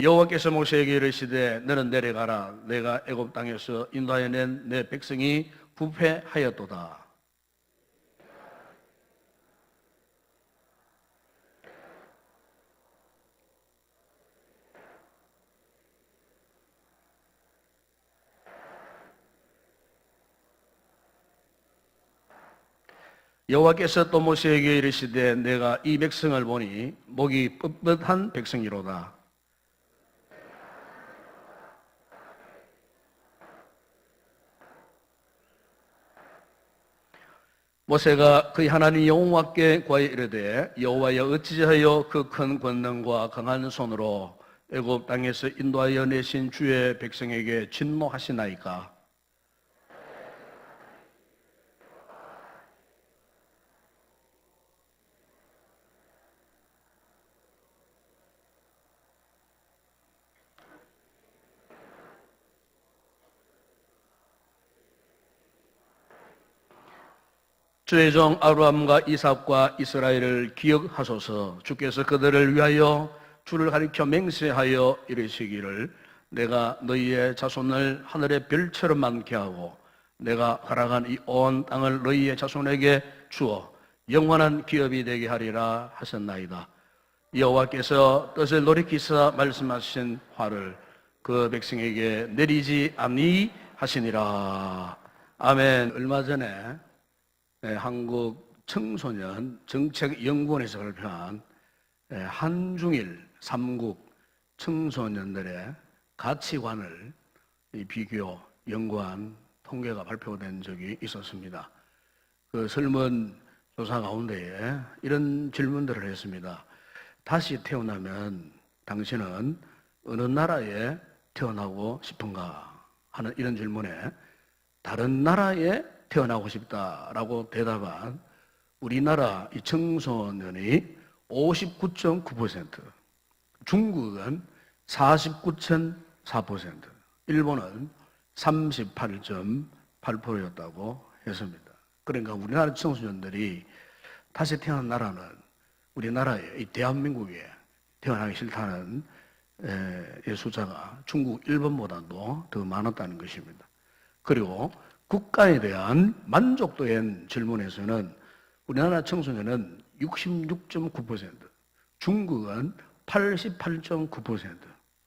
여호와께서 모세에게 이르시되 너는 내려가라. 내가 애굽 땅에서 인도하여 낸 내 백성이 부패하였도다. 여호와께서 또 모세에게 이르시되 내가 이 백성을 보니 목이 뻣뻣한 백성이로다. 모세가 그의 하나님 여호와께 구하여 이르되 여호와여 어찌하여 그 큰 권능과 강한 손으로 애굽 땅에서 인도하여 내신 주의 백성에게 진노하시나이까? 주의 종 아브라함과 이삭과 이스라엘을 기억하소서. 주께서 그들을 위하여 주를 가리켜 맹세하여 이르시기를 내가 너희의 자손을 하늘의 별처럼 많게 하고 내가 허락한 이 온 땅을 너희의 자손에게 주어 영원한 기업이 되게 하리라 하셨나이다. 여호와께서 뜻을 돌이키사 말씀하신 화를 그 백성에게 내리지 아니하시니라. 아멘. 얼마 전에 한국 청소년 정책연구원에서 발표한 한중일 3국 청소년들의 가치관을 비교, 연구한 통계가 발표된 적이 있었습니다. 그 설문조사 가운데에 이런 질문들을 했습니다. 다시 태어나면 당신은 어느 나라에 태어나고 싶은가 하는 이런 질문에 다른 나라에 태어나고 싶다라고 대답한 우리나라 이 청소년이 59.9%, 중국은 49.4%, 일본은 38.8%였다고 했습니다. 그러니까 우리나라 청소년들이 다시 태어난 나라는 우리나라에, 이 대한민국에 태어나기 싫다는 숫자가 중국, 일본보다도 더 많았다는 것입니다. 그리고 국가에 대한 만족도의 질문에서는 우리나라 청소년은 66.9%, 중국은 88.9%,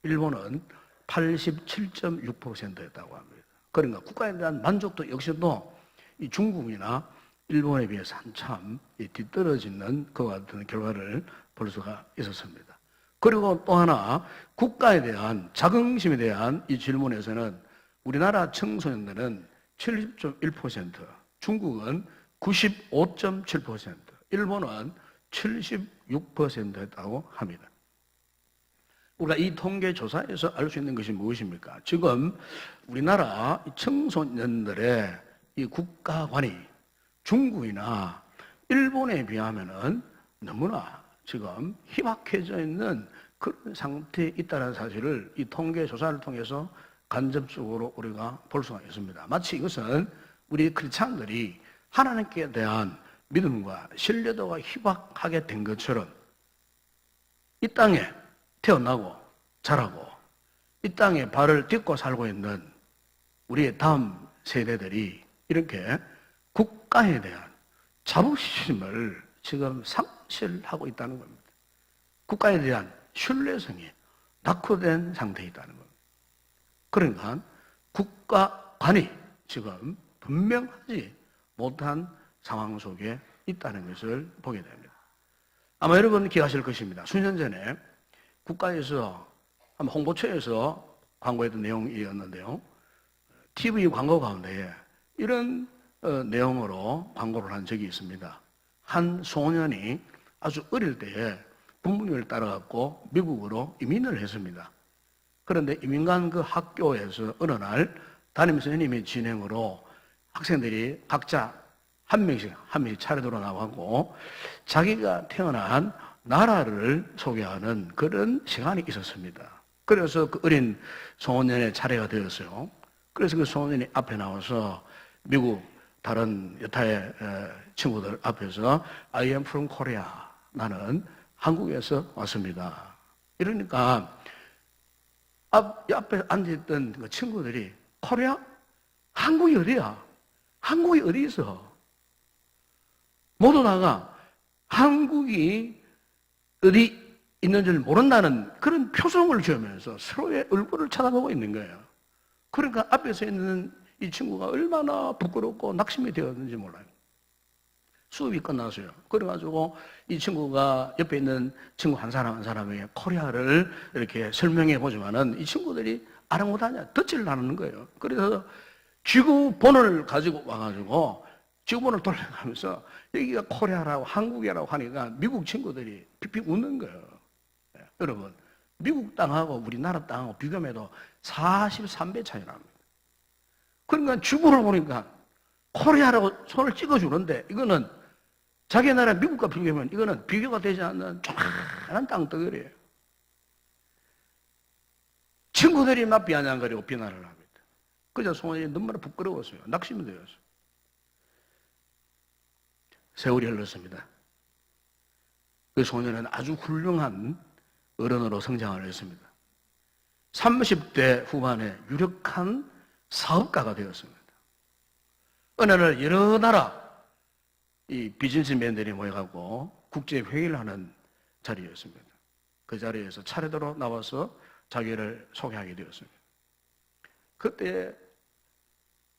일본은 87.6%였다고 합니다. 그러니까 국가에 대한 만족도 역시도 이 중국이나 일본에 비해서 한참 뒤떨어지는 그와 같은 결과를 볼 수가 있었습니다. 그리고 또 하나, 국가에 대한 자긍심에 대한 이 질문에서는 우리나라 청소년들은 70.1%, 중국은 95.7%, 일본은 76%였다고 합니다. 우리가 이 통계 조사에서 알 수 있는 것이 무엇입니까? 지금 우리나라 청소년들의 이 국가관이 중국이나 일본에 비하면은 너무나 지금 희박해져 있는 그런 상태에 있다는 사실을 이 통계 조사를 통해서 간접적으로 우리가 볼 수가 있습니다. 마치 이것은 우리 크리스찬들이 하나님께 대한 믿음과 신뢰도가 희박하게 된 것처럼 이 땅에 태어나고 자라고 이 땅에 발을 딛고 살고 있는 우리의 다음 세대들이 이렇게 국가에 대한 자부심을 지금 상실하고 있다는 겁니다. 국가에 대한 신뢰성이 낙후된 상태에 있다는 겁니다. 그러니까 국가관이 지금 분명하지 못한 상황 속에 있다는 것을 보게 됩니다. 아마 여러분 기억하실 것입니다. 수년 전에 국가에서 홍보처에서 광고했던 내용이었는데요. TV 광고 가운데 이런 내용으로 광고를 한 적이 있습니다. 한 소년이 아주 어릴 때에 부모님을 따라갖고 미국으로 이민을 했습니다. 그런데 이민간 그 학교에서 어느 날 담임 선생님의 진행으로 학생들이 각자 한 명씩 차례대로 나가고 자기가 태어난 나라를 소개하는 그런 시간이 있었습니다. 그래서 그 어린 소년의 차례가 되었어요. 그래서 그 소년이 앞에 나와서 미국 다른 여타의 친구들 앞에서 I am from Korea. 나는 한국에서 왔습니다. 이러니까 앞에 앉아있던 그 친구들이 코리아? 한국이 어디야? 한국이 어디 있어? 모두 다가 한국이 어디 있는지를 모른다는 그런 표정을 지으면서 서로의 얼굴을 쳐다보고 있는 거예요. 그러니까 앞에서 있는 이 친구가 얼마나 부끄럽고 낙심이 되었는지 몰라요. 수업이 끝났어요. 그래가지고 이 친구가 옆에 있는 친구 한 사람에게 코리아를 이렇게 설명해 보지만은 이 친구들이 아랑곳하냐 덧질 나는 거예요. 그래서 지구본을 가지고 와가지고 지구본을 돌려가면서 여기가 코리아라고 한국이라고 하니까 미국 친구들이 픽픽 웃는 거예요. 여러분, 미국 땅하고 우리나라 땅하고 비교해도 43배 차이 납니다. 그러니까 지구를 보니까 코리아라고 손을 찍어주는데 이거는 자기 나라 미국과 비교하면 이거는 비교가 되지 않는 조그만한 땅덩어리예요. 친구들이 막 비아냥거리고 비난을 합니다. 그저 소원이 너무나 부끄러웠어요. 낙심이 되었어요. 세월이 흘렀습니다. 그 소년은 아주 훌륭한 어른으로 성장을 했습니다. 30대 후반에 유력한 사업가가 되었습니다. 어느 날 여러 나라 이 비즈니스맨들이 모여가고 국제회의를 하는 자리였습니다. 그 자리에서 차례대로 나와서 자기를 소개하게 되었습니다. 그때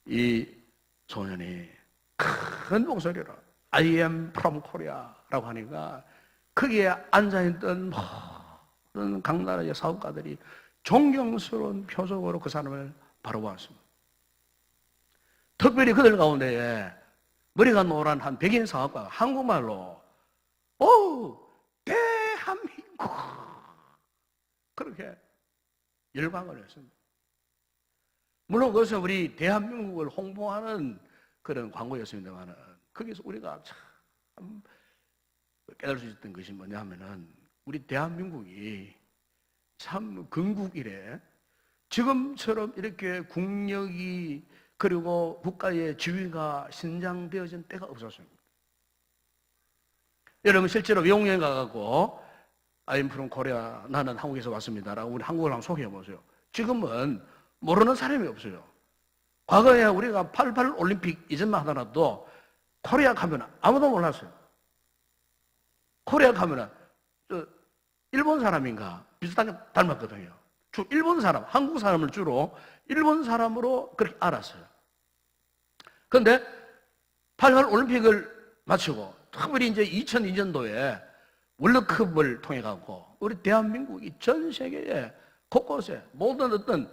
이 소년이 큰 목소리로 I am from Korea라고 하니까 거기에 앉아있던 모든 각 나라의 사업가들이 존경스러운 표정으로 그 사람을 바라보았습니다. 특별히 그들 가운데에 머리가 노란 한 백인 사업가가 한국말로 대한민국 그렇게 열광을 했습니다. 물론 그것은 우리 대한민국을 홍보하는 그런 광고였습니다만 거기서 우리가 참 깨달을 수 있었던 것이 뭐냐 하면은 우리 대한민국이 참 건국 이래 지금처럼 이렇게 국력이 그리고 국가의 지위가 신장되어진 때가 없었습니다. 여러분 실제로 외국여행 가갖고 I'm from Korea, 나는 한국에서 왔습니다라고 우리 한국을 한번 소개해 보세요. 지금은 모르는 사람이 없어요. 과거에 우리가 88 올림픽 이전만 하더라도 코리아 가면 아무도 몰랐어요. 코리아 가면은 일본 사람인가 비슷하게 닮았거든요. 주 일본 사람, 한국 사람을 주로 일본 사람으로 그렇게 알았어요. 그런데 88 올림픽을 마치고 특별히 이제 2002년도에 월드컵을 통해 갖고 우리 대한민국이 전 세계에 곳곳에 모든 어떤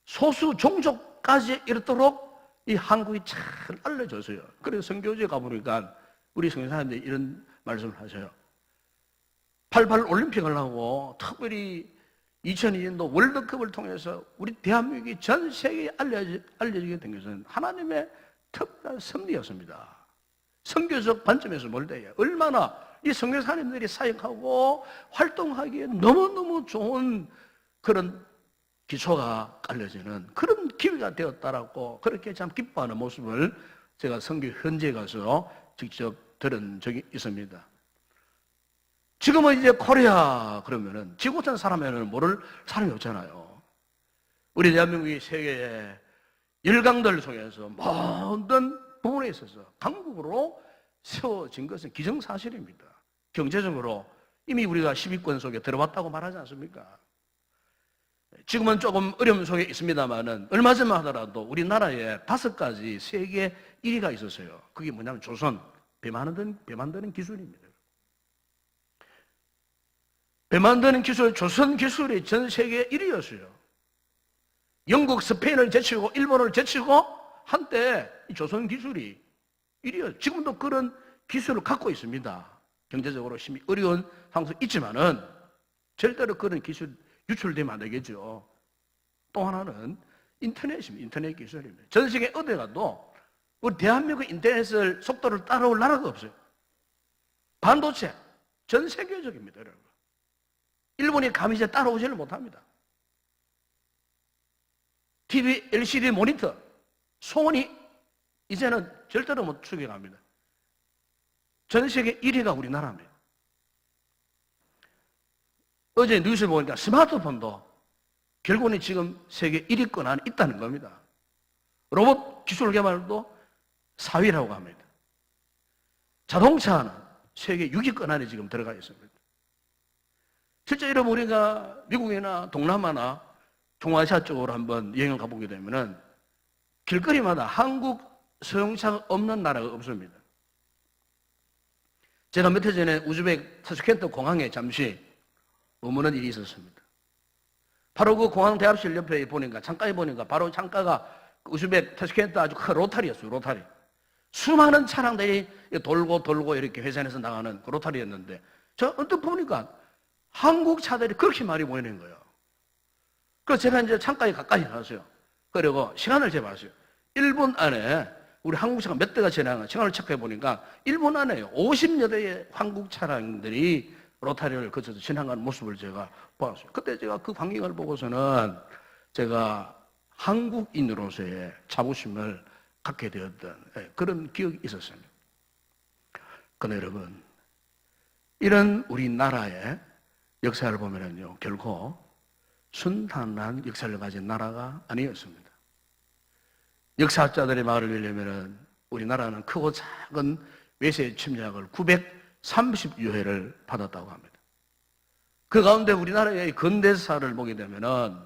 소수 종족까지 이르도록 이 한국이 잘 알려졌어요. 그래서 선교지에 가보니까 우리 선교사님들이 이런 말씀을 하셔요. 88 올림픽을 하고 특별히 2002년도 월드컵을 통해서 우리 대한민국이 전 세계에 알려지게 된 것은 하나님의 특별한 섭리였습니다. 선교적 관점에서 볼 때에 얼마나 이 선교사님들이 사역하고 활동하기에 너무너무 좋은 그런 기초가 깔려지는 그런 기회가 되었다라고 그렇게 참 기뻐하는 모습을 제가 선교 현지에 가서 직접 들은 적이 있습니다. 지금은 이제 코리아 그러면은 지구촌 사람에는 모를 사람이 없잖아요. 우리 대한민국이 세계의 열강들 속에서 모든 부분에 있어서 강국으로 세워진 것은 기정사실입니다. 경제적으로 이미 우리가 10위권 속에 들어왔다고 말하지 않습니까? 지금은 조금 어려움 속에 있습니다만은 얼마 전만 하더라도 우리나라에 5가지 세계 1위가 있었어요. 그게 뭐냐면 조선, 배 만드는 기술입니다. 배 만드는 기술, 조선 기술이 전 세계 1위였어요. 영국, 스페인을 제치고 일본을 제치고 한때 이 조선 기술이 1위였어요. 지금도 그런 기술을 갖고 있습니다. 경제적으로 심히 어려운 상황도 있지만은 절대로 그런 기술 유출되면 안 되겠죠. 또 하나는 인터넷입니다. 인터넷 기술입니다. 전 세계 어디 가도 우리 대한민국 인터넷을 속도를 따라올 나라가 없어요. 반도체 전 세계적입니다, 여러분. 일본이 감히 이제 따라오지를 못합니다. TV, LCD 모니터, 소니 이제는 절대로 못 추격합니다. 전 세계 1위가 우리나라입니다. 어제 뉴스를 보니까 스마트폰도 결국은 지금 세계 1위권 안에 있다는 겁니다. 로봇 기술 개발도 4위라고 합니다. 자동차는 세계 6위권 안에 지금 들어가 있습니다. 실제 이런 우리가 미국이나 동남아나 중앙아시아 쪽으로 한번 여행을 가보게 되면은 길거리마다 한국 소형차가 없는 나라가 없습니다. 제가 몇 해 전에 우즈벡 타슈켄트 공항에 잠시 머무는 일이 있었습니다. 바로 그 공항 대합실 옆에 보니까 창가에 보니까 바로 창가가 우즈벡 타슈켄트 아주 큰 로타리였어요. 로타리. 수많은 차량들이 돌고 이렇게 회전해서 나가는 그 로타리였는데 저 언뜻 보니까 한국 차들이 그렇게 많이 모이는 거예요. 그래서 제가 이제 창가에 가까이 갔어요. 그리고 시간을 재봤어요. 1분 안에 우리 한국 차가 몇 대가 지나가 시간을 체크해 보니까 1분 안에 50여 대의 한국 차량들이 로타리를 거쳐서 지나가는 모습을 제가 보았어요. 그때 제가 그 광경을 보고서는 제가 한국인으로서의 자부심을 갖게 되었던 그런 기억이 있었습니다. 그런데 여러분, 이런 우리나라의 역사를 보면은요, 결코 순탄한 역사를 가진 나라가 아니었습니다. 역사학자들의 말을 빌리면은 우리나라는 크고 작은 외세 침략을 930여 회를 받았다고 합니다. 그 가운데 우리나라의 근대사를 보게 되면은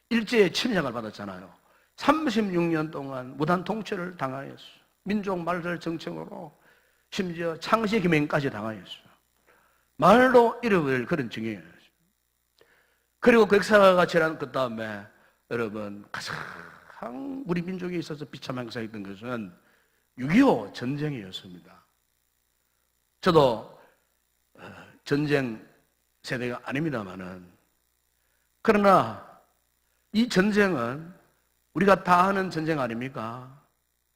일제의 침략을 받았잖아요. 36년 동안 무단 통치를 당하였어요. 민족 말살 정책으로 심지어 창씨기명까지 당하였어요. 말도 잃어버릴 그런 징후였어요. 그리고 그 역사가 지난 그 다음에 여러분 가장 우리 민족에 있어서 비참한 역사였던 것은 6.25 전쟁이었습니다. 저도 전쟁 세대가 아닙니다만은 그러나 이 전쟁은 우리가 다 아는 전쟁 아닙니까?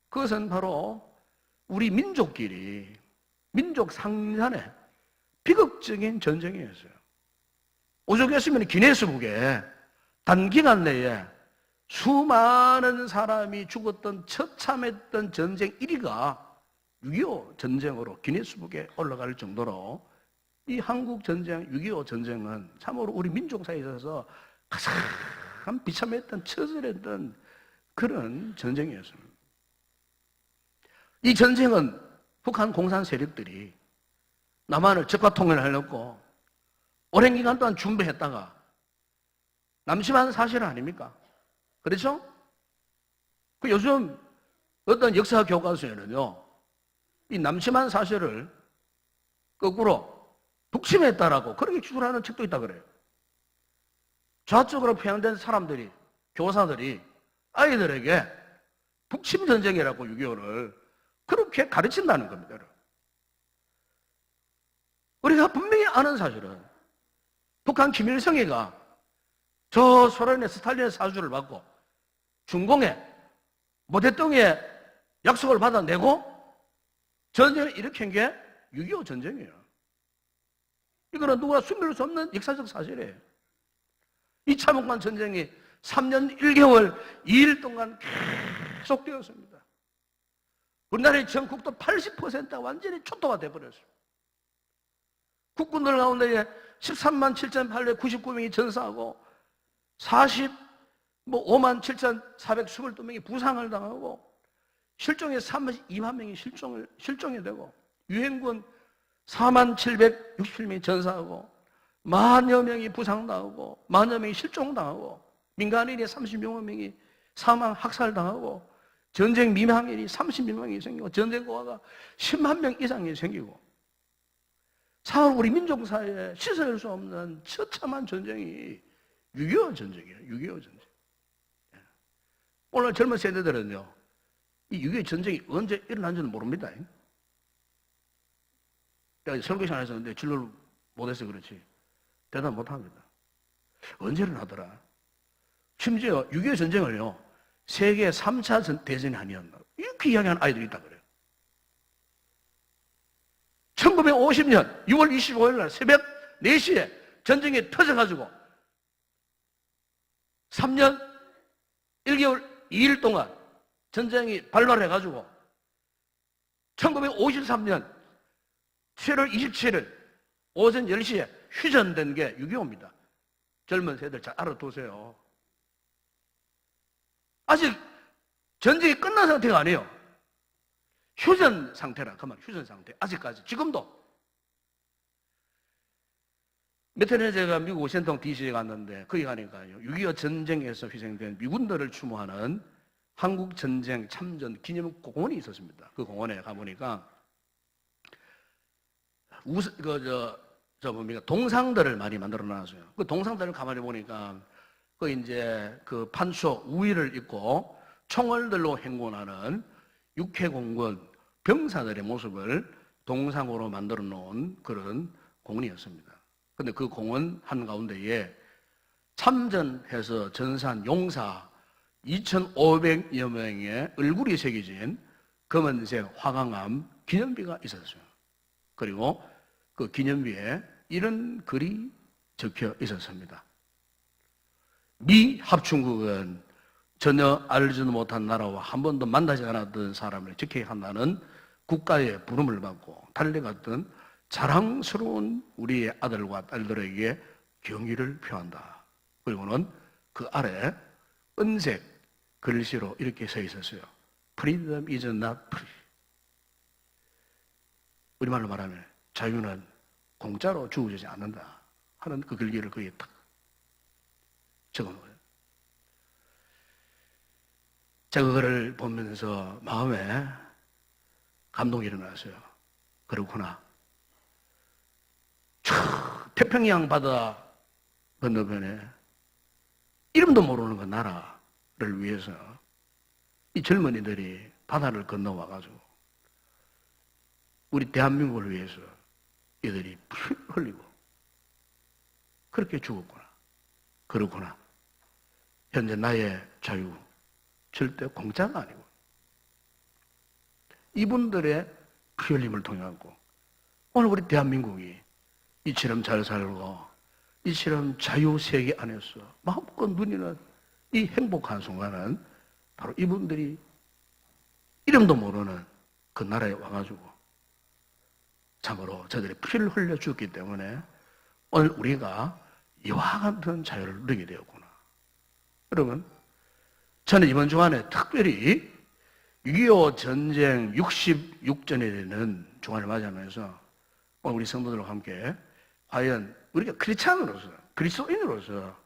그것은 바로 우리 민족끼리 민족 상잔의 비극적인 전쟁이었어요. 오죽했으면 기네스북에 단기간 내에 수많은 사람이 죽었던 처참했던 전쟁 1위가 6.25 전쟁으로 기네스북에 올라갈 정도로 이 한국 전쟁, 6.25 전쟁은 참으로 우리 민족 사이에 있어서 가장 비참했던, 처절했던 그런 전쟁이었습니다. 이 전쟁은 북한 공산 세력들이 남한을 적화 통일하려고 오랜 기간 동안 준비했다가 남심한 사실 아닙니까? 그렇죠? 그 요즘 어떤 역사 교과서에는요, 이 남심한 사실을 거꾸로 북침했다라고 그렇게 주장하는 책도 있다 그래요. 좌측으로 편향된 사람들이, 교사들이 아이들에게 북침 전쟁이라고 6.25를 그렇게 가르친다는 겁니다. 우리가 분명히 아는 사실은 북한 김일성이가 저 소련의 스탈린의 사주를 받고 중공에 모대동에 약속을 받아내고 전쟁을 일으킨 게 6.25 전쟁이에요. 이거는 누구나 숨길 수 없는 역사적 사실이에요. 2차 북한 전쟁이 3년 1개월 2일 동안 계속되었습니다. 우리나라의 전국도 80%가 완전히 초토화 돼버렸어요. 국군들 가운데 13만 7,899명이 전사하고 5만 7,422명이 부상을 당하고 실종에 32만 명이 실종이 되고 유엔군 4만 767명이 전사하고 만여 명이 부상당하고 만여 명이 실종당하고 민간인이 30여 명이 사망 학살당하고 전쟁 미망인이 30여 명이 생기고 전쟁 고아가 10만 명 이상이 생기고 사흘 우리 민족 사회에 씻어낼 수 없는 처참한 전쟁이 6.25 전쟁이에요. 6.25 전쟁. 오늘 젊은 세대들은요, 이 6.25 전쟁이 언제 일어난지는 모릅니다. 내가 설교 시간에 했었는데 진로를 못해서 그렇지 대답 못합니다. 언제 일어나더라? 심지어 6.25 전쟁을요, 세계 3차 대전이 아니었나 이렇게 이야기하는 아이들이 있다 그래요. 1950년 6월 25일 날 새벽 4시에 전쟁이 터져가지고 3년 1개월 2일 동안 전쟁이 발발해가지고 1953년 7월 27일 오전 10시에 휴전된 게 6.25입니다. 젊은 세대들 잘 알아두세요. 아직 전쟁이 끝난 상태가 아니에요. 휴전 상태라, 그만 휴전 상태. 아직까지, 지금도. 며칠 전에 제가 미국 워싱턴 DC에 갔는데, 거기 가니까요, 6.25 전쟁에서 희생된 미군들을 추모하는 한국전쟁 참전 기념 공원이 있었습니다. 그 공원에 가보니까, 동상들을 많이 만들어 놨어요. 그 동상들을 가만히 보니까, 그 이제 그 판초 우위를 입고 총을 들고 행군하는 육해공군 병사들의 모습을 동상으로 만들어 놓은 그런 공원이었습니다. 근데 그 공원 한가운데에 참전해서 전사한 용사 2,500여 명의 얼굴이 새겨진 검은색 화강암 기념비가 있었어요. 그리고 그 기념비에 이런 글이 적혀 있었습니다. 미 합중국은 전혀 알지도 못한 나라와 한 번도 만나지 않았던 사람을 지켜야 한다는 국가의 부름을 받고 달려갔던 자랑스러운 우리의 아들과 딸들에게 경의를 표한다. 그리고는 그 아래 은색 글씨로 이렇게 써 있었어요. Freedom is not free. 우리말로 말하면 자유는 공짜로 주어지지 않는다 하는 그 글귀를 거기에 딱 적어놓은 거예요. 제가 그거를 보면서 마음에 감동이 일어났어요. 그렇구나. 태평양 바다 건너편에 이름도 모르는 그 나라를 위해서 이 젊은이들이 바다를 건너와가지고 우리 대한민국을 위해서 이들이 피 흘리고 그렇게 죽었구나. 그렇구나. 현재 나의 자유 절대 공짜가 아니고 이분들의 피 흘림을 통해 갖고 오늘 우리 대한민국이 이처럼 잘 살고 이처럼 자유세계 안에서 마음껏 누리는 이 행복한 순간은 바로 이분들이 이름도 모르는 그 나라에 와가지고 참으로 저들이 피를 흘려 주었기 때문에 오늘 우리가 이와 같은 자유를 누리게 되었구나. 여러분, 저는 이번 주간에 특별히 6.25 전쟁 66전이 되는 주간을 맞이하면서 오늘 우리 성도들과 함께 과연 우리가 크리스찬으로서, 그리스도인으로서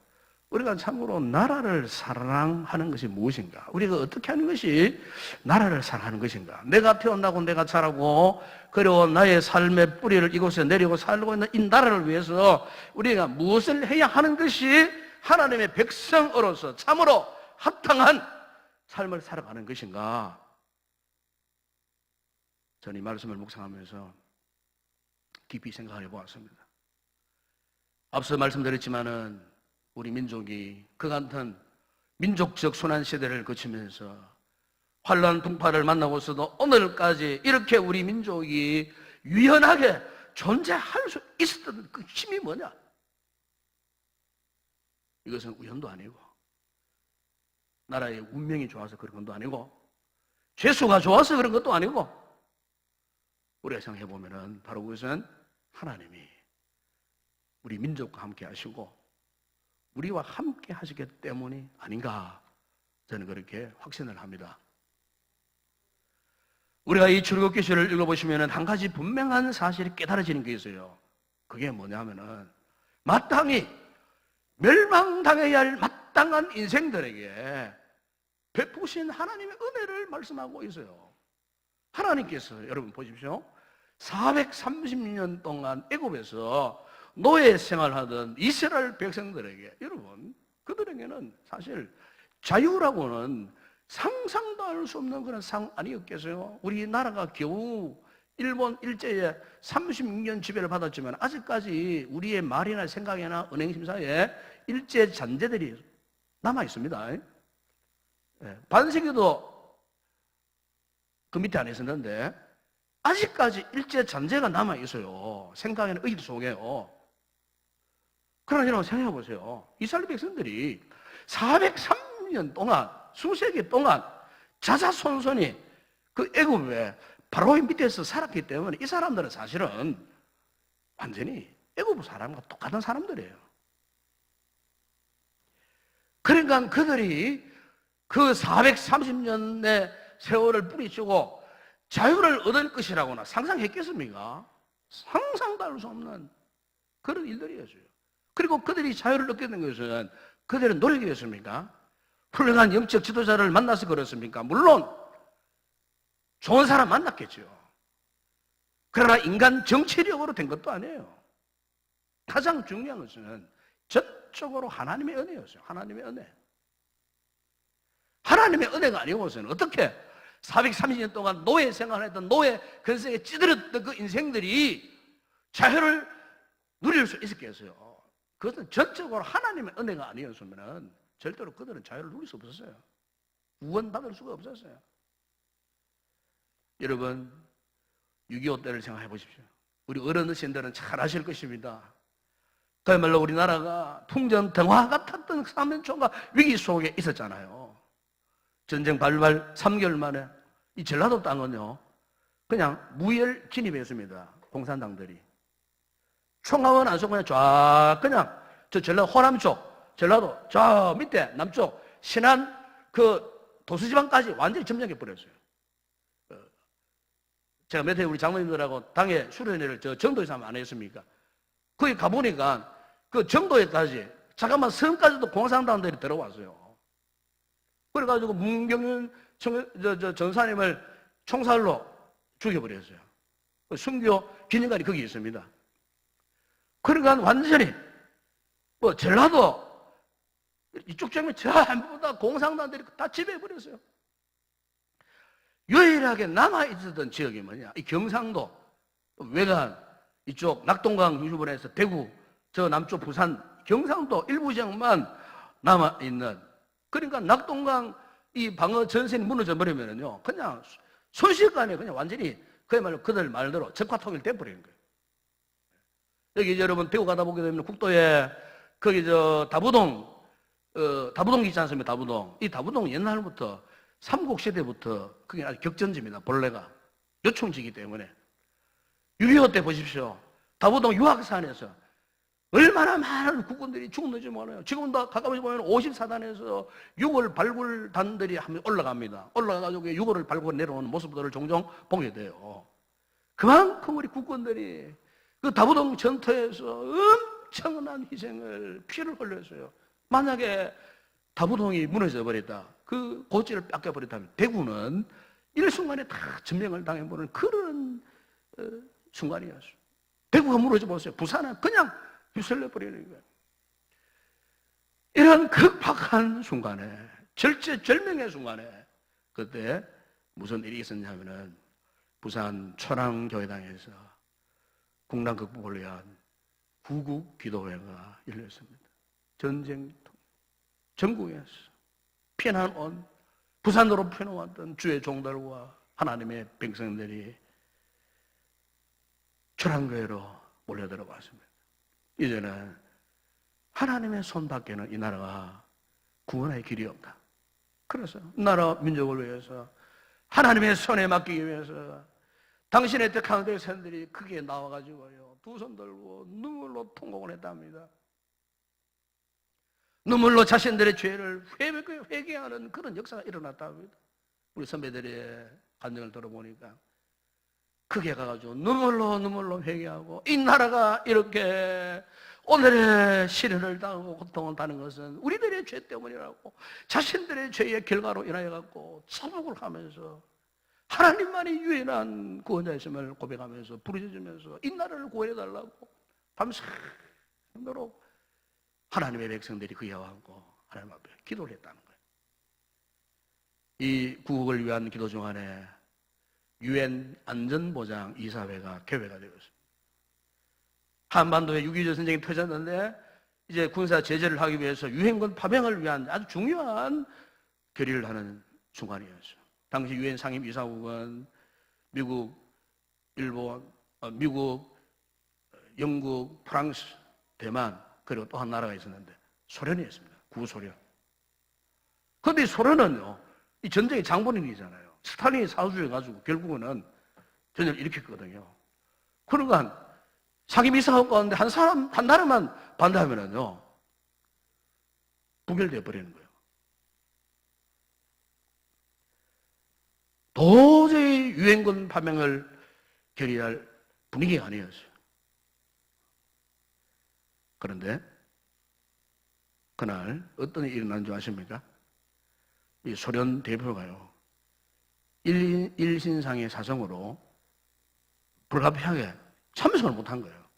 우리가 참으로 나라를 사랑하는 것이 무엇인가? 우리가 어떻게 하는 것이 나라를 사랑하는 것인가? 내가 태어나고 내가 자라고 그리고 나의 삶의 뿌리를 이곳에 내리고 살고 있는 이 나라를 위해서 우리가 무엇을 해야 하는 것이 하나님의 백성으로서 참으로 합당한 삶을 살아가는 것인가? 저는 이 말씀을 묵상하면서 깊이 생각해 보았습니다. 앞서 말씀드렸지만은 우리 민족이 그 같은 민족적 순환 시대를 거치면서 환란 풍파를 만나고서도 오늘까지 이렇게 우리 민족이 유연하게 존재할 수 있었던 그 힘이 뭐냐? 이것은 우연도 아니고 나라의 운명이 좋아서 그런 것도 아니고 죄수가 좋아서 그런 것도 아니고 우리가 생각해 보면은 바로 그것은 하나님이 우리 민족과 함께 하시고 우리와 함께 하시기 때문이 아닌가 저는 그렇게 확신을 합니다. 우리가 이 출애굽기서를 읽어보시면 한 가지 분명한 사실이 깨달아지는 게 있어요. 그게 뭐냐면은 마땅히 멸망당해야 할 마땅한 인생들에게 베푸신 하나님의 은혜를 말씀하고 있어요. 하나님께서 여러분 보십시오. 430년 동안 애굽에서 노예 생활하던 이스라엘 백성들에게 여러분 그들에게는 사실 자유라고는 상상도 할 수 없는 그런 상 아니었겠어요? 우리나라가 겨우 일본 일제에 36년 지배를 받았지만 아직까지 우리의 말이나 생각이나 은행 심사에 일제 잔재들이 남아 있습니다. 반세기도 그 밑에 안 있었는데 아직까지 일제 잔재가 남아 있어요. 생각에는 의식 속에요. 그러나 여러분 생각해 보세요. 이스라엘 백성들이 403년 동안 수세기 동안 자자손손이 그 애굽에 바로의 밑에서 살았기 때문에 이 사람들은 사실은 완전히 애굽 사람과 똑같은 사람들이에요. 그러니까 그들이 그 430년의 세월을 뿌리치고 자유를 얻을 것이라고나 상상했겠습니까? 상상도 할 수 없는 그런 일들이었어요. 그리고 그들이 자유를 얻게 된 것은 그들의 노력이었습니까? 훌륭한 영적 지도자를 만나서 그렇습니까? 물론 좋은 사람 만났겠죠. 그러나 인간 정치력으로 된 것도 아니에요. 가장 중요한 것은 전적으로 하나님의 은혜였어요. 하나님의 은혜. 하나님의 은혜가 아니고서는 어떻게 430년 동안 노예 생활을 했던 노예 근성에 찌들었던 그 인생들이 자유를 누릴 수 있었겠어요. 그것은 전적으로 하나님의 은혜가 아니었으면 절대로 그들은 자유를 누릴 수 없었어요. 구원받을 수가 없었어요. 여러분 6.25 때를 생각해 보십시오. 우리 어르신들은 잘 아실 것입니다. 그야말로 우리나라가 풍전등화 같았던 사면초가 위기 속에 있었잖아요. 전쟁 발발 3개월 만에 이 전라도 땅은요 그냥 무혈 진입했습니다. 공산당들이 총합은 안 쏘고 그냥 쫙 그냥 저 전라도 호남 쪽 전라도 저 밑에 남쪽 신안 그 도수지방까지 완전히 점령해 버렸어요. 제가 몇 해 우리 장모님들하고 당에 수련회를 저 정도에서 하면 안 했습니까? 거기 가보니까 그 정도에까지 잠깐만 성까지도 공산당들이 들어왔어요. 그래가지고 문경윤 전사님을 총살로 죽여버렸어요. 순교 기념관이 거기 있습니다. 그러니까 완전히 뭐 전라도 이쪽 장면 전부 다 공산당들이 다 지배해버렸어요. 유일하게 남아있었던 지역이 뭐냐? 이 경상도 외관 이쪽 낙동강 유수분에서 대구 저 남쪽 부산 경상도 일부 지역만 남아있는 그러니까 낙동강 이 방어 전선이 무너져 버리면은요 그냥 순식간에 그냥 완전히 그야말로 그들 말대로 적화통일 돼버리는 거예요. 여기 이제 여러분 대구 가다 보게 되면 국도에 거기 저 다부동 다부동 있지 않습니까? 다부동 이 다부동 옛날부터 삼국시대부터 그게 아주 격전지입니다. 본래가 요충지이기 때문에 6.25 때 보십시오. 다부동 유학산에서 얼마나 많은 국군들이 죽었는지 몰라요. 지금도 가까이 보면 54단에서 6월 발굴단들이 한번 올라갑니다. 올라가가지고 6월을 발굴 내려오는 모습들을 종종 보게 돼요. 그만큼 우리 국군들이 그 다부동 전투에서 엄청난 희생을 피를 흘렸어요. 만약에 다부동이 무너져 버렸다. 그 고지를 뺏겨버렸다면 대구는 일순간에 다 점령을 당해보는 그런 순간이었어요. 대구가 무너져 보세요. 부산은 그냥 휘둘려버리는 거예요. 이런 급박한 순간에 절체절명의 순간에 그때 무슨 일이 있었냐면은 부산 초랑교회당에서 국난 극복을 위한 구국 기도회가 열렸습니다. 전쟁 전국에서 피난 온 부산으로 피난왔던 주의 종들과 하나님의 백성들이 초랑교회로 몰려들어왔습니다. 이제는 하나님의 손 밖에는 이 나라가 구원의 길이 없다. 그래서 나라 민족을 위해서 하나님의 손에 맡기기 위해서 당신의 택한 백성들이 크게 나와가지고요 두 손 들고 눈물로 통곡을 했답니다. 눈물로 자신들의 죄를 회개하는 그런 역사가 일어났답니다. 우리 선배들의 간증을 들어보니까 크게 가가지고 눈물로 회개하고 이 나라가 이렇게 오늘의 시련을 당하고 고통을 당하는 것은 우리들의 죄 때문이라고 자신들의 죄의 결과로 인하여갖고 자복을 하면서 하나님만이 유일한 구원자이심을 고백하면서 부르짖으면서 이 나라를 구원해달라고 밤새도록 하나님의 백성들이 그야와고 하나님 앞에 기도를 했다는 거예요. 이 구국을 위한 기도 중 안에 유엔 안전보장 이사회가 개회가 되었습니다. 한반도에 6.25 전쟁이 터졌는데 이제 군사 제재를 하기 위해서 유엔군 파병을 위한 아주 중요한 결의를 하는 순간이었어요. 당시 유엔 상임 이사국은 미국, 일본, 미국, 영국, 프랑스, 대만 그리고 또 한 나라가 있었는데 소련이었습니다. 구소련. 그런데 소련은요 이 전쟁의 장본인이잖아요. 스탈린이 사주해가지고 결국은 전쟁을 일으켰거든요. 그러니까 상임 이사국 가운데 한 나라만 반대하면은요 부결되어 버리는 거예요. 도저히 유엔군 파병을 결의할 분위기가 아니었어요. 그런데 그날 어떤 일이 일어난 줄 아십니까? 이 소련 대표가요, 일신상의 사정으로 불가피하게 참석을 못한 거예요.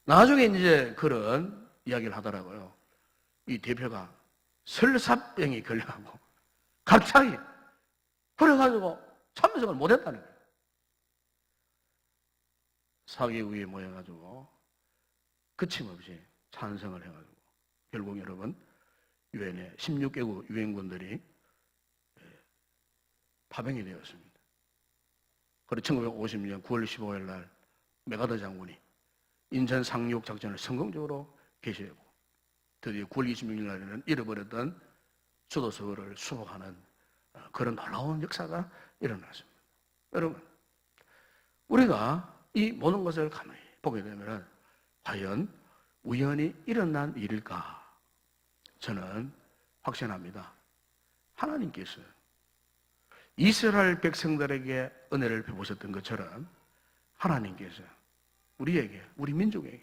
나중에 이제 그런 이야기를 하더라고요. 이 대표가 설사병이 걸려가고 갑자기 그래가지고 참석을 못했다는 거예요. 사개위에 모여가지고 거침없이 찬성을 해가지고 결국 여러분 유엔에 16개국 유엔군들이 파병이 되었습니다. 그리고 1950년 9월 15일 날 메가더 장군이 인천 상륙 작전을 성공적으로 개시하고 드디어 9월 26일 날에는 잃어버렸던 수도 서울을 수복하는 그런 놀라운 역사가 일어났습니다. 여러분, 우리가 이 모든 것을 가만히 보게 되면 과연 우연히 일어난 일일까? 저는 확신합니다. 하나님께서 이스라엘 백성들에게 은혜를 베푸셨던 것처럼 하나님께서 우리에게, 우리 민족에게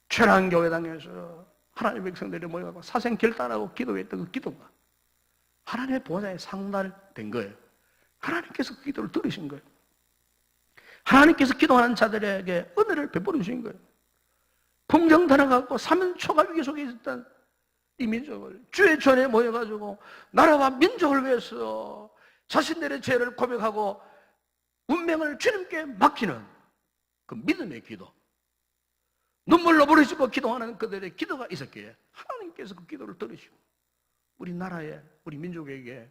최랑교회당에서 하나님의 백성들이 모여서 사생 결단하고 기도했던 그 기도가 하나님의 보좌에 상달된 거예요. 하나님께서 그 기도를 들으신 거예요. 하나님께서 기도하는 자들에게 은혜를 베풀어 주신 거예요. 풍정 들어가고 사면초가 위기 속에 있었던 이 민족을 주의 전에 모여가지고 나라와 민족을 위해서 자신들의 죄를 고백하고 운명을 주님께 맡기는 그 믿음의 기도, 눈물로 부르짖고 기도하는 그들의 기도가 있었기에 하나님께서 그 기도를 들으시고 우리 나라에, 우리 민족에게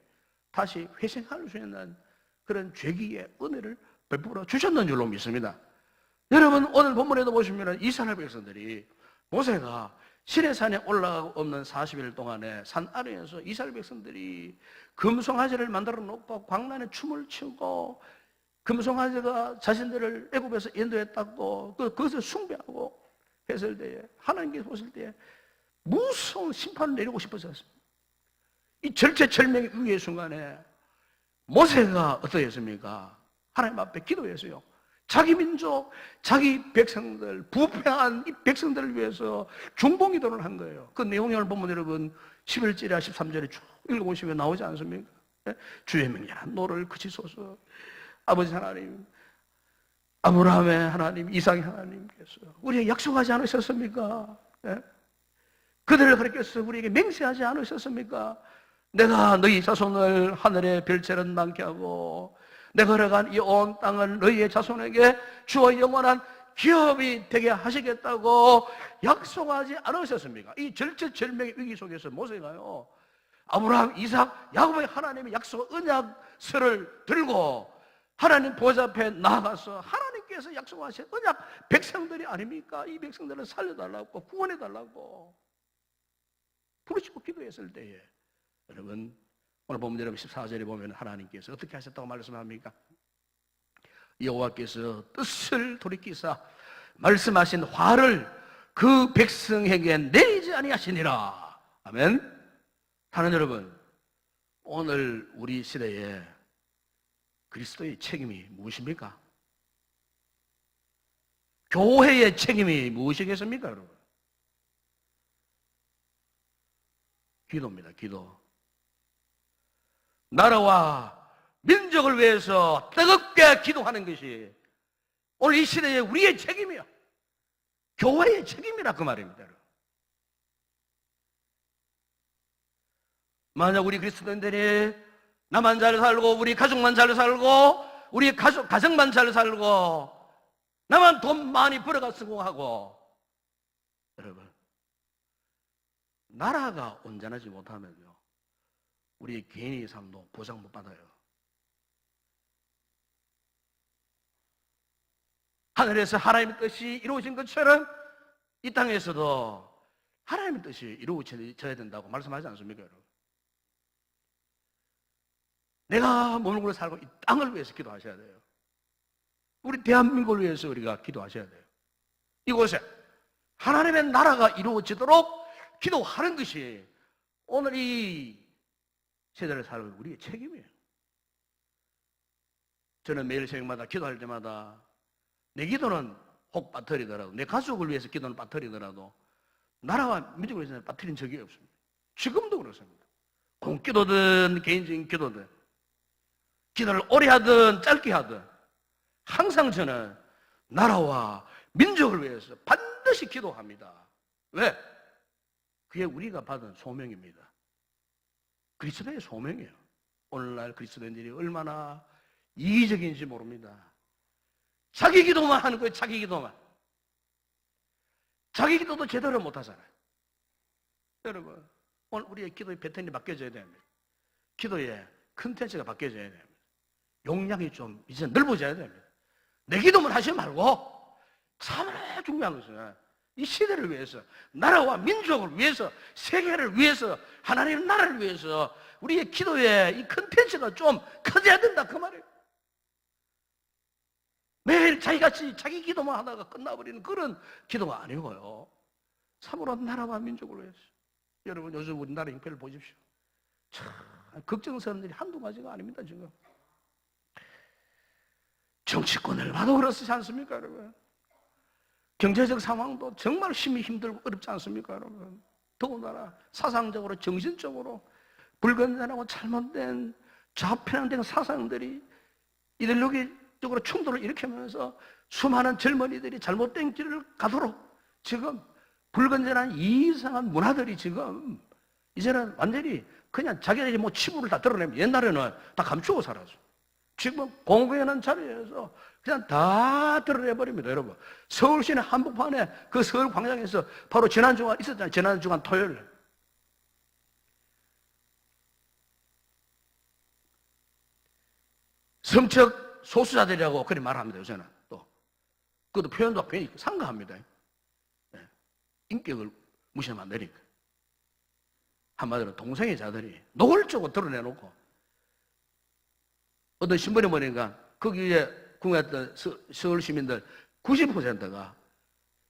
다시 회생할 수 있는 그런 죄기의 은혜를 베풀어 주셨는 줄로 믿습니다. 여러분, 오늘 본문에도 보시면 이스라엘 백성들이 모세가 시내산에 올라가고 없는 40일 동안에 산 아래에서 이스라엘 백성들이 금송아지를 만들어 놓고 광란에 춤을 추고 금송아지가 자신들을 애굽에서 인도했다고 그것을 숭배하고 했을 때에 하나님께서 보실 때에 무서운 심판을 내리고 싶으셨습니다. 이 절체절명의 위기의 순간에 모세가 어떻게 했습니까? 하나님 앞에 기도했어요. 자기 민족, 자기 백성들, 부패한 이 백성들을 위해서 중보기도를 한 거예요. 그 내용을 보면 여러분 11절이나 13절에 쭉 읽어보시면 나오지 않습니까? 주의 명령한 노를 그치소서. 아버지 하나님, 아브라함의 하나님, 이삭의 하나님께서 우리에게 약속하지 않으셨습니까? 그들을 가르쳐서 우리에게 맹세하지 않으셨습니까? 내가 너희 자손을 하늘의 별처럼 많게 하고 내가 걸어간 이 온 땅을 너희의 자손에게 주어 영원한 기업이 되게 하시겠다고 약속하지 않으셨습니까? 이 절체절명의 위기 속에서 모세가요, 아브라함, 이삭, 야곱의 하나님의 약속 언약서를 들고 하나님 보좌 앞에 나아가서 하나님께서 약속하신 언약 백성들이 아닙니까? 이 백성들을 살려달라고 구원해달라고 부르짖고 기도했을 때에 여러분, 오늘 보면 여러분 14절에 보면 하나님께서 어떻게 하셨다고 말씀합니까? 여호와께서 뜻을 돌이키사 말씀하신 화를 그 백성에게 내리지 아니하시니라. 아멘. 하는 여러분, 오늘 우리 시대에 그리스도의 책임이 무엇입니까? 교회의 책임이 무엇이겠습니까, 여러분? 기도입니다, 기도. 나라와 민족을 위해서 뜨겁게 기도하는 것이 오늘 이 시대에 우리의 책임이요, 교회의 책임이라 그 말입니다. 여러분. 만약 우리 그리스도인들이 나만 잘 살고 우리 가족만 잘 살고 우리 가정만 잘 살고 나만 돈 많이 벌어가 쓰고 하고, 여러분, 나라가 온전하지 못하면요 우리 개인의 삶도 보상 못 받아요. 하늘에서 하나님의 뜻이 이루어진 것처럼 이 땅에서도 하나님의 뜻이 이루어져야 된다고 말씀하지 않습니까, 여러분? 내가 몸으로 살고 이 땅을 위해서 기도하셔야 돼요. 우리 대한민국을 위해서 우리가 기도하셔야 돼요. 이곳에 하나님의 나라가 이루어지도록 기도하는 것이 오늘 이 세대를 살아갈 우리의 책임이에요. 저는 매일 새벽마다 기도할 때마다 내 기도는 혹 빠뜨리더라도, 내 가족을 위해서 기도는 빠뜨리더라도 나라와 민족을 위해서 빠뜨린 적이 없습니다. 지금도 그렇습니다. 공기도든 개인적인 기도든, 기도를 오래 하든 짧게 하든 항상 저는 나라와 민족을 위해서 반드시 기도합니다. 왜? 그게 우리가 받은 소명입니다. 그리스도의 소명이에요. 오늘날 그리스도인들이 얼마나 이기적인지 모릅니다. 자기 기도만 하는 거예요. 자기 기도만. 자기 기도도 제대로 못 하잖아요. 여러분, 오늘 우리의 기도의 패턴이 바뀌어져야 됩니다. 기도의 컨텐츠가 바뀌어져야 됩니다. 용량이 좀 이제 넓어져야 됩니다. 내 기도만 하지 말고 참으로 중요한 것은 이 시대를 위해서, 나라와 민족을 위해서, 세계를 위해서, 하나님의 나라를 위해서 우리의 기도의 이 컨텐츠가 좀 커져야 된다 그 말이에요. 매일 자기같이 자기 기도만 하다가 끝나버리는 그런 기도가 아니고요. 참으로 나라와 민족을 위해서. 여러분, 요즘 우리나라 형편을 보십시오. 참 걱정스러운 일이 한두 가지가 아닙니다. 지금 정치권을 봐도 그렇지 않습니까, 여러분? 경제적 상황도 정말 심히 힘들고 어렵지 않습니까, 여러분? 더군다나 사상적으로, 정신적으로 불건전하고 잘못된 좌편향된 사상들이 이데올로기적으로 충돌을 일으키면서 수많은 젊은이들이 잘못된 길을 가도록 지금 불건전한 이상한 문화들이 지금 이제는 완전히 그냥 자기들이 뭐 치부를 다 드러내면, 옛날에는 다 감추고 살았어. 지금 공공연한 자리에서 그냥 다 드러내버립니다, 여러분. 서울시내 한복판에 그 서울 광장에서 바로 지난주간 있었잖아요. 지난주간 토요일. 성적 소수자들이라고 그리 말합니다, 요새는. 또. 그것도 표현도 괜히 상가합니다. 네. 인격을 무시하면 안 되니까. 한마디로 동생의 자들이 노골적으로 드러내놓고, 어떤 신문에 보니까 거기에 궁했던 서울 시민들 90%가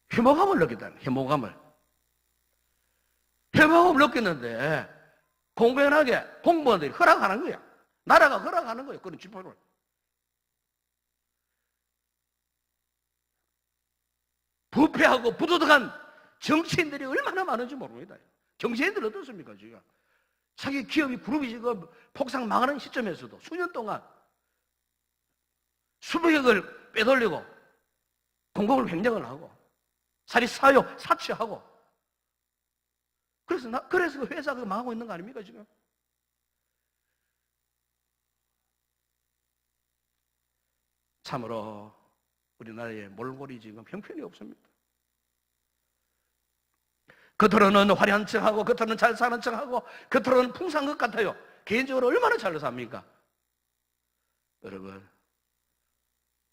혐오감을 느꼈다는, 혐오감을 느꼈는데 공공연하게 공무원들이 허락하는 거야. 나라가 허락하는 거예요. 그런 집회를. 부패하고 부도덕한 정치인들이 얼마나 많은지 모릅니다. 정치인들 어떻습니까, 지금? 자기 기업이, 그룹이 지금 폭삭 망하는 시점에서도 수년 동안 수백억을 빼돌리고 공공을 횡령을 하고 사립사요 사치하고, 그래서 그 회사가 망하고 있는 거 아닙니까, 지금? 참으로 우리나라의 몰골이 지금 형편이 없습니다. 겉으로는 화려한 척하고, 겉으로는 잘 사는 척하고, 겉으로는 풍성한 것 같아요. 개인적으로 얼마나 잘 삽니까? 여러분,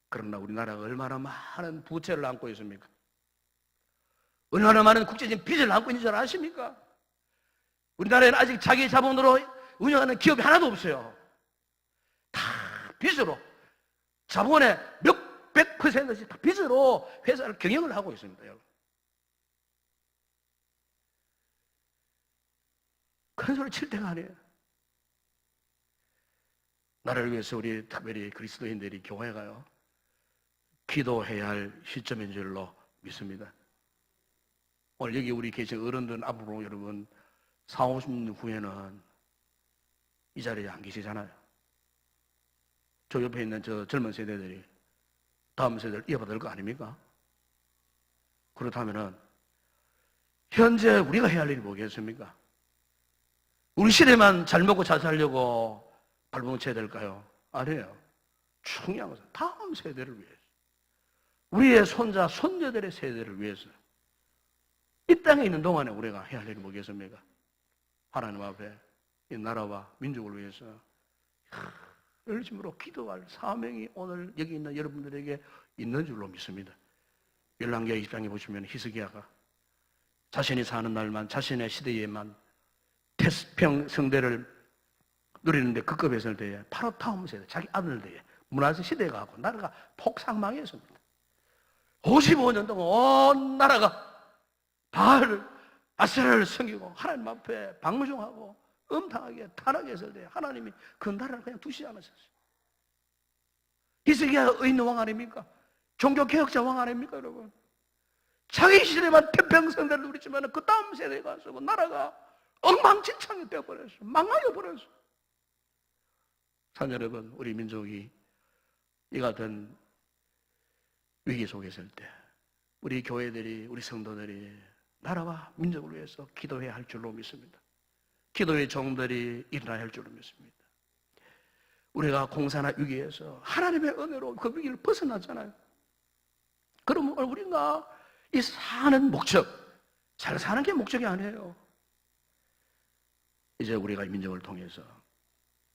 그러나 우리나라가 얼마나 많은 부채를 안고 있습니까? 얼마나 많은 국제적인 빚을 안고 있는 줄 아십니까? 우리나라에는 아직 자기 자본으로 운영하는 기업이 하나도 없어요. 다 빚으로, 자본의 몇백 %씩 다 빚으로 회사를 경영을 하고 있습니다, 여러분. 큰 소리 칠 때가 아니에요. 나를 위해서 우리 특별히 그리스도인들이 교회가요, 기도해야 할 시점인 줄로 믿습니다. 오늘 여기 우리 계신 어른들 앞으로 여러분 40, 50년 후에는 이 자리에 안 계시잖아요. 저 옆에 있는 저 젊은 세대들이 다음 세대를 이어받을 거 아닙니까? 그렇다면은 현재 우리가 해야 할 일이 뭐겠습니까? 우리 시대만 잘 먹고 잘 살려고 발버둥쳐야 될까요? 아니에요. 중요한 것은 다음 세대를 위해서, 우리의 손자, 손녀들의 세대를 위해서 이 땅에 있는 동안에 우리가 해야 할 일이 뭐겠습니까? 하나님 앞에 이 나라와 민족을 위해서 열심으로 기도할 사명이 오늘 여기 있는 여러분들에게 있는 줄로 믿습니다. 열왕기하 20장에 보시면 히스기야가 자신이 사는 날만, 자신의 시대에만 태평 성대를 누리는데 그 급했을 때에 바로 다음 세대, 자기 아들 때에 문화적 시대가 하고 나라가 폭삭망했습니다. 55년 동안 온 나라가 바알, 아세라를 섬기고 하나님 앞에 방무종하고 엄탕하게 타락했을 때 하나님이 그 나라를 그냥 두시지 않으셨어요. 히스기야가 있는 왕 아닙니까? 종교개혁자 왕 아닙니까, 여러분? 자기 시대만 태평성대를 누리지만 그 다음 세대에 가서 그 나라가 엉망진창이 되어버렸어. 망하여버렸어. 참 여러분, 우리 민족이 이 같은 위기 속에 있을 때 우리 교회들이, 우리 성도들이 나라와 민족을 위해서 기도해야 할 줄로 믿습니다. 기도의 종들이 일어나야 할 줄로 믿습니다. 우리가 공사나 위기에서 하나님의 은혜로 그 위기를 벗어났잖아요. 그러면 우리가 이 사는 목적, 잘 사는 게 목적이 아니에요. 이제 우리가 이 민족을 통해서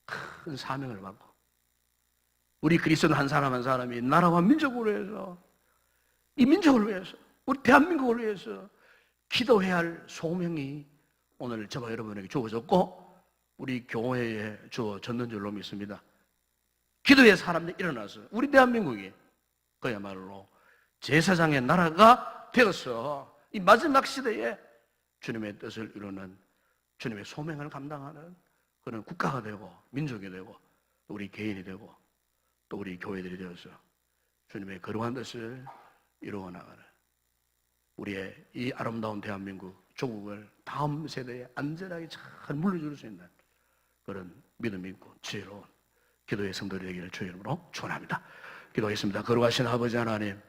큰 사명을 받고 우리 그리스도인 한 사람 한 사람이 나라와 민족을 위해서, 이 민족을 위해서, 우리 대한민국을 위해서 기도해야 할 소명이 오늘 저와 여러분에게 주어졌고 우리 교회에 주어졌는 줄로 믿습니다. 기도의 사람들이 일어나서 우리 대한민국이 그야말로 제사장의 나라가 되어서 이 마지막 시대에 주님의 뜻을 이루는, 주님의 소명을 감당하는 그런 국가가 되고 민족이 되고 우리 개인이 되고 또 우리 교회들이 되어서 주님의 거룩한 뜻을 이루어 나가는 우리의 이 아름다운 대한민국, 조국을 다음 세대에 안전하게 잘 물려줄 수 있는 그런 믿음 있고 지혜로운 기도의 성도들이 되기를 주의 이름으로 축원합니다. 기도하겠습니다. 거룩하신 아버지 하나님,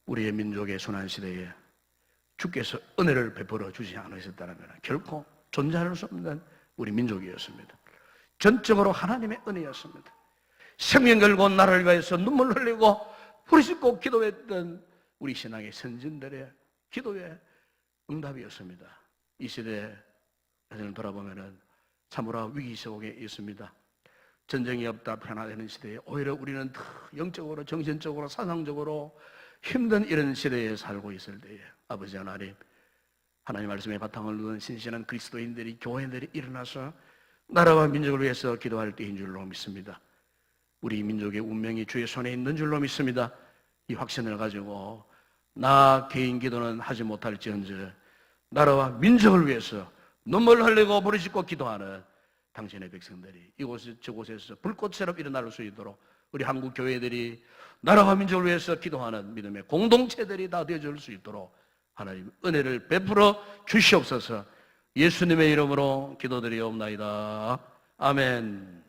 우리의 민족의 순환 시대에 주께서 은혜를 베풀어 주지 않으셨다면 결코 존재할 수 없는 우리 민족이었습니다. 전적으로 하나님의 은혜였습니다. 생명 걸고 나라를 위해서 눈물 흘리고 부르짖고 기도했던 우리 신앙의 선진들의 기도의 응답이었습니다. 이 시대에 돌아보면 참으로 위기 속에 있습니다. 전쟁이 없다 편안해지는 시대에 오히려 우리는 더 영적으로, 정신적으로, 사상적으로 힘든 이런 시대에 살고 있을 때에 아버지 하나님, 하나님 말씀에 바탕을 두는 신실한 그리스도인들이, 교회들이 일어나서 나라와 민족을 위해서 기도할 때인 줄로 믿습니다. 우리 민족의 운명이 주의 손에 있는 줄로 믿습니다. 이 확신을 가지고 나 개인 기도는 하지 못할지언정 나라와 민족을 위해서 눈물 흘리고 부르짖고 기도하는 당신의 백성들이 이곳 저곳에서 불꽃처럼 일어날 수 있도록 우리 한국 교회들이 나라와 민족을 위해서 기도하는 믿음의 공동체들이 다 되어줄 수 있도록 하나님 은혜를 베풀어 주시옵소서. 예수님의 이름으로 기도드리옵나이다. 아멘.